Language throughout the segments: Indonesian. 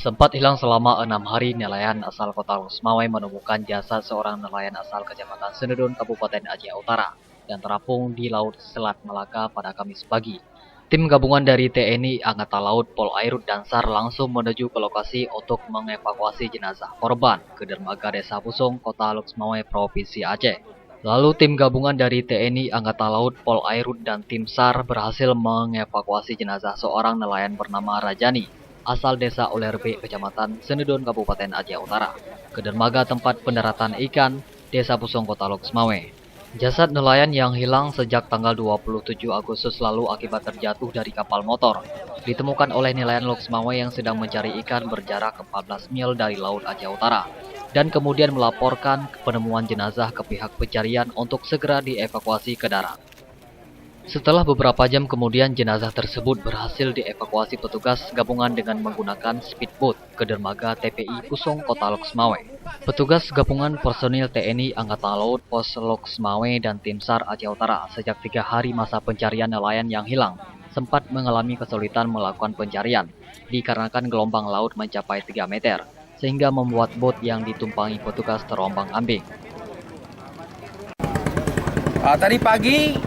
Sempat hilang selama 6 hari, nelayan asal kota Losmawai menemukan jasad seorang nelayan asal Kecamatan Senedon, Kabupaten Aceh Utara, yang terapung di Laut Selat Malaka pada Kamis pagi. Tim gabungan dari TNI, Angkatan Laut, Polairut, dan SAR langsung menuju ke lokasi untuk mengevakuasi jenazah korban ke dermaga Desa Pusong, Kota Losmawai, Provinsi Aceh. Lalu tim gabungan dari TNI, Angkatan Laut, Polairut, dan tim SAR berhasil mengevakuasi jenazah seorang nelayan bernama Rajani, asal desa Olerbe, Kecamatan Senedon, Kabupaten Aceh Utara, ke dermaga tempat pendaratan ikan Desa Pusong, Kota Losmawai. Jasad nelayan yang hilang sejak tanggal 27 Agustus lalu akibat terjatuh dari kapal motor ditemukan oleh nelayan Losmawai yang sedang mencari ikan berjarak 14 mil dari Laut Aceh Utara, dan kemudian melaporkan penemuan jenazah ke pihak pencarian untuk segera dievakuasi ke darat. Setelah beberapa jam kemudian, jenazah tersebut berhasil dievakuasi petugas gabungan dengan menggunakan speedboat ke dermaga TPI Pusong, Kota Losmawai. Petugas gabungan personil TNI, Angkatan Laut, Pos Losmawai, dan tim SAR Aceh Utara sejak 3 hari masa pencarian nelayan yang hilang sempat mengalami kesulitan melakukan pencarian dikarenakan gelombang laut mencapai 3 meter, sehingga membuat bot yang ditumpangi petugas terombang-ambing. Tadi pagi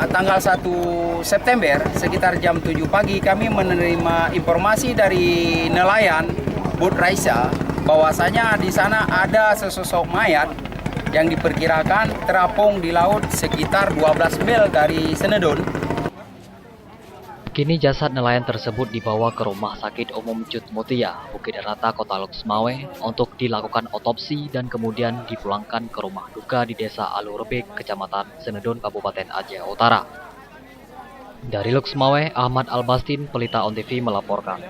tanggal 1 September sekitar jam 7 pagi kami menerima informasi dari nelayan Bot Raisa bahwasanya di sana ada sesosok mayat yang diperkirakan terapung di laut sekitar 12 mil dari Senedon. Kini jasad nelayan tersebut dibawa ke Rumah Sakit Umum Cut Mutia, Bukit Rata, Kota Losmawai untuk dilakukan otopsi dan kemudian dipulangkan ke rumah duka di Desa Alurebek, Kecamatan Senedon, Kabupaten Aceh Utara. Dari Losmawai, Ahmad Albastin, Pelita On TV melaporkan.